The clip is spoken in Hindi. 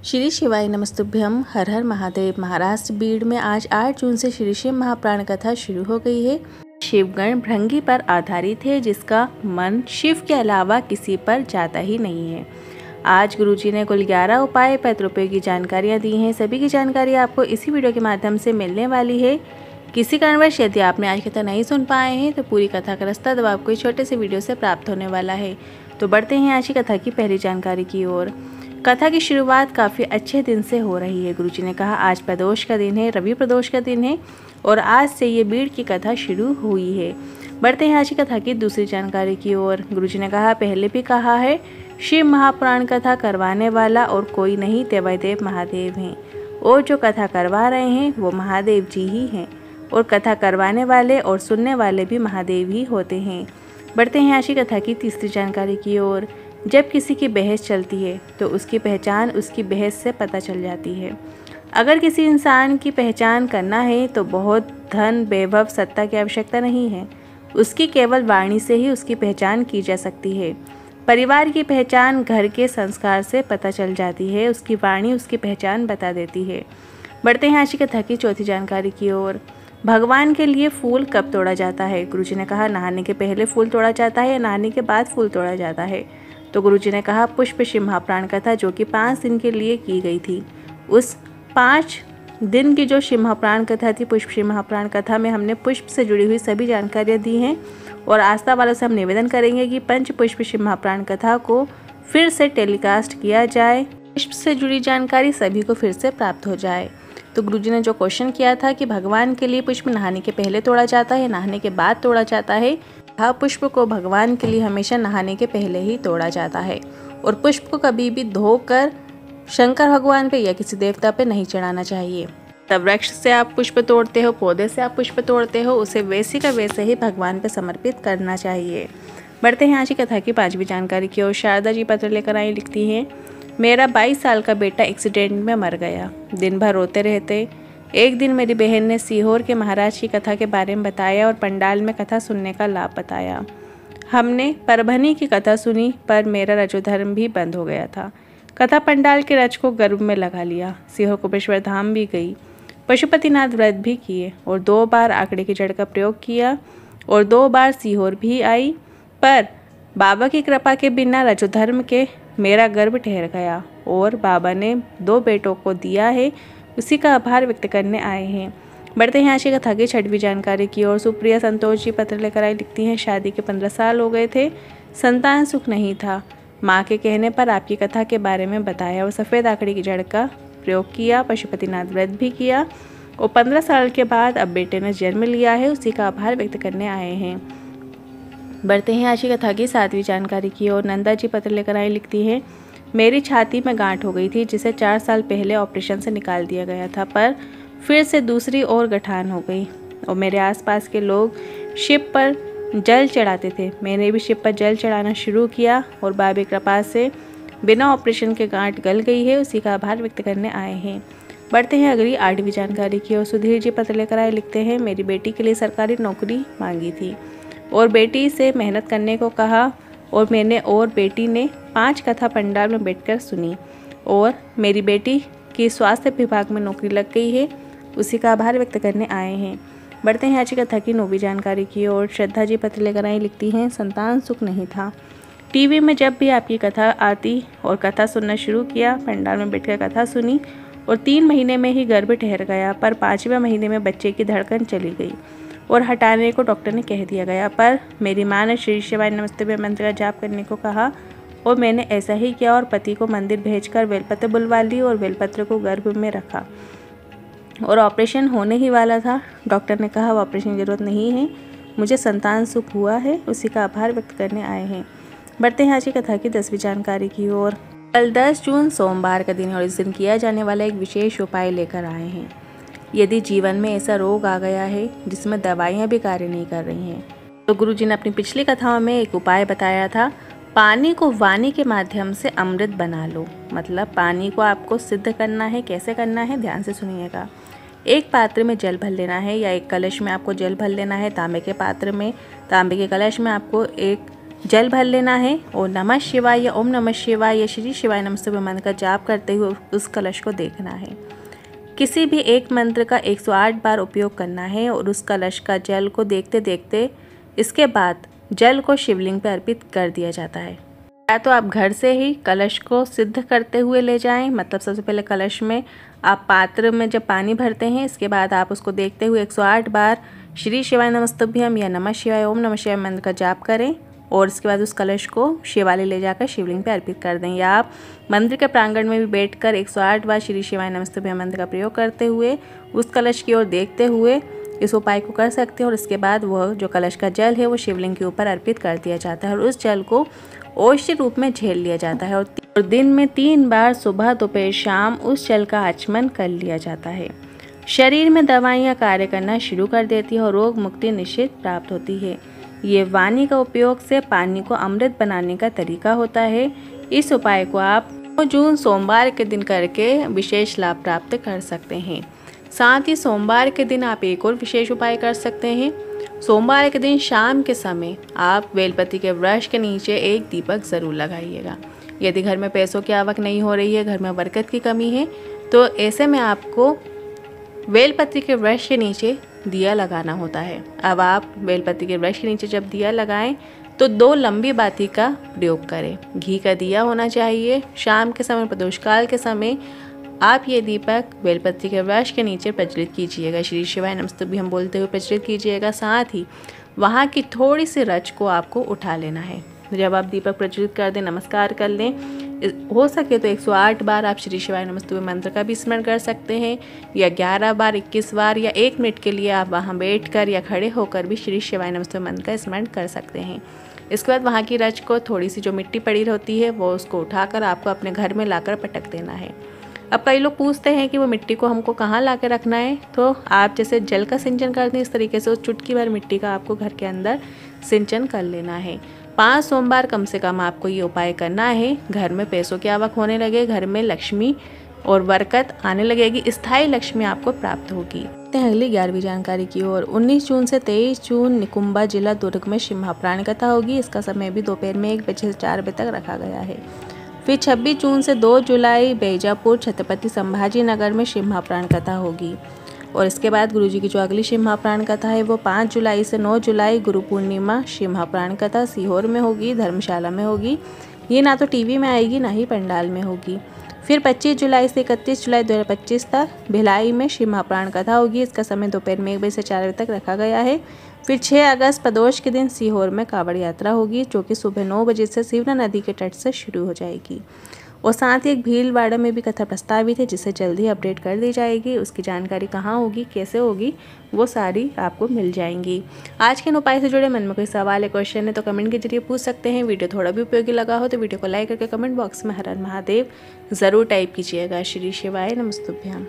श्री शिवाय नमस्तुभ्यम। हर हर महादेव। महाराष्ट्र बीड़ में आज 8 जून से श्री शिव महाप्राण कथा शुरू हो गई है। शिवगण भृंगी पर आधारित है, जिसका मन शिव के अलावा किसी पर जाता ही नहीं है। आज गुरुजी ने कुल 11 उपाय पैतृपय की जानकारियाँ दी हैं। सभी की जानकारी आपको इसी वीडियो के माध्यम से मिलने वाली है। किसी कारणवश यदि आपने आज कथा नहीं सुन पाए हैं तो पूरी कथा का रास्ता दब आपको इस छोटे से वीडियो से प्राप्त होने वाला है। तो बढ़ते हैं आज की कथा की पहली जानकारी की ओर। कथा की शुरुआत काफ़ी अच्छे दिन से हो रही है। गुरुजी ने कहा आज प्रदोष का दिन है, रवि प्रदोष का दिन है और आज से ये बीड़ की कथा शुरू हुई है। बढ़ते हैं आज की कथा की दूसरी जानकारी की ओर। गुरुजी ने कहा पहले भी कहा है, शिव महापुराण कथा करवाने वाला और कोई नहीं देवादेव महादेव हैं, और जो कथा करवा रहे हैं वो महादेव जी ही हैं, और कथा करवाने वाले और सुनने वाले भी महादेव ही होते हैं। बढ़ते हैं आज की कथा की तीसरी जानकारी की ओर। जब किसी की बहस चलती है तो उसकी पहचान उसकी बहस से पता चल जाती है। अगर किसी इंसान की पहचान करना है तो बहुत धन, वैभव, सत्ता की आवश्यकता नहीं है। उसकी केवल वाणी से ही उसकी पहचान की जा सकती है। परिवार की पहचान घर के संस्कार से पता चल जाती है। उसकी वाणी उसकी पहचान बता देती है। बढ़ते हैं आज की कथा की चौथी जानकारी की ओर। भगवान के लिए फूल कब तोड़ा जाता है? गुरुजी ने कहा नहाने के पहले फूल तोड़ा जाता है या नहाने के बाद फूल तोड़ा जाता है? तो गुरुजी ने कहा पुष्प शिव महाप्राण कथा जो कि 5 दिन के लिए की गई थी, उस 5 दिन की जो शिव महाप्राण कथा थी, पुष्प शिव महाप्राण कथा में हमने पुष्प से जुड़ी हुई सभी जानकारियाँ दी हैं। और आस्था वालों से हम निवेदन करेंगे कि पंच पुष्प शिव महाप्राण कथा को फिर से टेलीकास्ट किया जाए, पुष्प से जुड़ी जानकारी सभी को फिर से प्राप्त हो जाए। तो गुरुजी ने जो क्वेश्चन किया था कि भगवान के लिए पुष्प नहाने के पहले तोड़ा जाता है, नहाने के बाद तोड़ा जाता है, पुष्प को भगवान के लिए हमेशा नहाने के पहले ही तोड़ा जाता है, और पुष्प को कभी भी धोकर शंकर भगवान पे या किसी देवता पे नहीं चढ़ाना चाहिए। तब वृक्ष से आप पुष्प तोड़ते हो, पौधे से आप पुष्प तोड़ते हो, उसे वैसे का वैसे ही भगवान पे समर्पित करना चाहिए। बढ़ते हैं आज की कथा की 5वीं जानकारी की ओर। शारदा जी पत्र लेकर आई, लिखती हैं मेरा 22 साल का बेटा एक्सीडेंट में मर गया। दिन भर रोते रहते। एक दिन मेरी बहन ने सीहोर के महाराज की कथा के बारे में बताया और पंडाल में कथा सुनने का लाभ बताया। हमने परभनी की कथा सुनी, पर मेरा रजोधर्म भी बंद हो गया था। कथा पंडाल के रज को गर्भ में लगा लिया। सीहोर कुपेश्वर धाम भी गई, पशुपतिनाथ व्रत भी किए और 2 बार आंकड़े की जड़ का प्रयोग किया और 2 बार सीहोर भी आई, पर बाबा की कृपा के बिना रजोधर्म के मेरा गर्भ ठहर गया और बाबा ने 2 बेटों को दिया है, उसी का आभार व्यक्त करने आए हैं। बढ़ते हैं आज की कथा की 6वीं जानकारी की ओर। सुप्रिया संतोष जी पत्र लेकर आई, लिखती हैं शादी के 15 साल हो गए थे, संतान सुख नहीं था। माँ के कहने पर आपकी कथा के बारे में बताया और सफ़ेद आंकड़े की जड़ का प्रयोग किया, पशुपतिनाथ व्रत भी किया और 15 साल के बाद अब बेटे ने जन्म लिया है, उसी का आभार व्यक्त करने आए हैं। बढ़ते हैं आज की कथा की 7वीं जानकारी की ओर। नंदा जी पत्र लेकर आई, लिखती हैं मेरी छाती में गांठ हो गई थी, जिसे 4 साल पहले ऑपरेशन से निकाल दिया गया था, पर फिर से दूसरी ओर गठान हो गई और मेरे आसपास के लोग शिव पर जल चढ़ाते थे। मैंने भी शिव पर जल चढ़ाना शुरू किया और बाबे कृपा से बिना ऑपरेशन के गांठ गल गई है, उसी का आभार व्यक्त करने आए हैं। बढ़ते हैं अगली 8वीं जानकारी की ओर। सुधीर जी पत्र लेकर आए, लिखते हैं मेरी बेटी के लिए सरकारी नौकरी मांगी थी और बेटी से मेहनत करने को कहा और मैंने और बेटी ने 5 कथा पंडाल में बैठकर सुनी और मेरी बेटी की स्वास्थ्य विभाग में नौकरी लग गई है, उसी का आभार व्यक्त करने आए हैं। बढ़ते हैं आज की कथा की 9वीं जानकारी की ओर। श्रद्धा जी पत्र लेकर आई, लिखती हैं संतान सुख नहीं था। टीवी में जब भी आपकी कथा आती और कथा सुनना शुरू किया, पंडाल में बैठकर कथा सुनी और 3 महीने में ही गर्भ ठहर गया, पर 5वें महीने में बच्चे की धड़कन चली गई और हटाने को डॉक्टर ने कह दिया गया, पर मेरी माँ ने श्री शिवाय नमस्तुभ्यम मंत्र का जाप करने को कहा और मैंने ऐसा ही किया और पति को मंदिर भेजकर बेलपत्र बुलवा ली और बेलपत्र को गर्भ में रखा और ऑपरेशन होने ही वाला था। डॉक्टर ने कहा ऑपरेशन की जरूरत नहीं है, मुझे संतान सुख हुआ है, उसी का आभार व्यक्त करने आए हैं। बढ़ते हैं आज की कथा की 10वीं जानकारी की ओर। कल 10 जून सोमवार का दिन है और इस दिन किया जाने वाला एक विशेष उपाय लेकर आए हैं। यदि जीवन में ऐसा रोग आ गया है जिसमें दवाइयाँ भी कार्य नहीं कर रही हैं, तो गुरुजी ने अपनी पिछली कथाओं में एक उपाय बताया था, पानी को वाणी के माध्यम से अमृत बना लो। मतलब पानी को आपको सिद्ध करना है। कैसे करना है, ध्यान से सुनिएगा। एक पात्र में जल भर लेना है या एक कलश में आपको जल भर लेना है। तांबे के पात्र में, तांबे के कलश में आपको एक जल भर लेना है और नमः शिवाय या ओम नमः शिवाय या श्री शिवाय नमस्तुभ्यं मंत्र का जाप करते हुए उस कलश को देखना है। किसी भी एक मंत्र का 108 बार उपयोग करना है और उस कलश का जल को देखते देखते इसके बाद जल को शिवलिंग पर अर्पित कर दिया जाता है। या तो आप घर से ही कलश को सिद्ध करते हुए ले जाएं, मतलब सबसे पहले कलश में आप पात्र में जब पानी भरते हैं, इसके बाद आप उसको देखते हुए 108 बार श्री शिवाय नमस्तुभ्यं या नमः शिवाय ओम नमः शिवाय मंत्र का जाप करें और इसके बाद उस कलश को शिवालय ले जाकर शिवलिंग पर अर्पित कर दें। या आप मंदिर के प्रांगण में भी बैठकर 108 बार श्री शिवाय नमस्तुभ्यं मंत्र का प्रयोग करते हुए उस कलश की ओर देखते हुए इस उपाय को कर सकते हैं और इसके बाद वह जो कलश का जल है वो शिवलिंग के ऊपर अर्पित कर दिया जाता है और उस जल को औषधि रूप में झेल लिया जाता है और दिन में 3 बार सुबह दोपहर शाम उस जल का आचमन कर लिया जाता है। शरीर में दवाइयाँ कार्य करना शुरू कर देती है और रोग मुक्ति निश्चित प्राप्त होती है। ये वाणी का उपयोग से पानी को अमृत बनाने का तरीका होता है। इस उपाय को आप 9 जून सोमवार के दिन करके विशेष लाभ प्राप्त कर सकते हैं। साथ ही सोमवार के दिन आप एक और विशेष उपाय कर सकते हैं। सोमवार के दिन शाम के समय आप बेलपति के वृक्ष के नीचे एक दीपक ज़रूर लगाइएगा। यदि घर में पैसों की आवक नहीं हो रही है, घर में बरकत की कमी है, तो ऐसे में आपको बेलपति के वृक्ष के नीचे दिया लगाना होता है। अब आप बेलपति के वृक्ष के नीचे जब दिया लगाएं तो 2 लंबी बाती का प्रयोग करें। घी का दिया होना चाहिए। शाम के समय प्रदोष काल के समय आप ये दीपक बेलपत्री के वृक्ष के नीचे प्रज्वलित कीजिएगा। श्री शिवाय नमस्तुभ्यं बोलते हुए प्रज्वलित कीजिएगा। साथ ही वहाँ की थोड़ी सी रच को आपको उठा लेना है। जब आप दीपक प्रज्वलित कर दें, नमस्कार कर लें, हो सके तो 108 बार आप श्री शिवाय नमस्तुभ्यं मंत्र का भी स्मरण कर सकते हैं या 11 बार, 21 बार या 1 मिनट के लिए आप वहाँ बैठकर या खड़े होकर भी श्री शिवाय नमस्तुभ्यं मंत्र का स्मरण कर सकते हैं। इसके बाद वहाँ की रच को थोड़ी सी जो मिट्टी पड़ी होती है वो उसको उठाकर आपको अपने घर में लाकर पटक देना है। अब कई लोग पूछते हैं कि वो मिट्टी को हमको कहाँ ला के रखना है, तो आप जैसे जल का सिंचन करते हैं इस तरीके से उस चुटकी भर मिट्टी का आपको घर के अंदर सिंचन कर लेना है। 5 सोमवार कम से कम आपको ये उपाय करना है। घर में पैसों की आवक होने लगे, घर में लक्ष्मी और बरकत आने लगेगी, स्थायी लक्ष्मी आपको प्राप्त होगी। अगली 11वीं जानकारी की ओर 19 जून से 23 जून निकुंबा जिला दुर्ग में शिव महाप्राण कथा होगी। इसका समय भी दोपहर में 1 बजे से 4 बजे तक रखा गया है। फिर 26 जून से 2 जुलाई बैजापुर छत्रपति संभाजी नगर में शिव महाप्राण कथा होगी और इसके बाद गुरुजी की जो अगली शिव महाप्राण कथा है वो 5 जुलाई से 9 जुलाई गुरु पूर्णिमा शिव महाप्राण कथा सीहोर में होगी, धर्मशाला में होगी। ये ना तो टीवी में आएगी ना ही पंडाल में होगी। फिर 25 जुलाई से 31 जुलाई 2025 तक भिलाई में शिव महाप्राण कथा होगी। इसका समय दोपहर में 1 बजे से 4 बजे तक रखा गया है। फिर 6 अगस्त प्रदोष के दिन सीहोर में कावड़ यात्रा होगी जो कि सुबह 9 बजे से सिवना नदी के तट से शुरू हो जाएगी और साथ ही एक भीलवाड़ा में भी कथा प्रस्तावित है जिसे जल्दी अपडेट कर दी जाएगी। उसकी जानकारी कहाँ होगी, कैसे होगी, वो सारी आपको मिल जाएंगी। आज के उपाय से जुड़े मन में कोई सवाल है, क्वेश्चन है तो कमेंट के जरिए पूछ सकते हैं। वीडियो थोड़ा भी उपयोगी लगा हो तो वीडियो को लाइक करके कमेंट बॉक्स में हर हर महादेव ज़रूर टाइप कीजिएगा। श्री शिवाय नमस्तुभ्यं।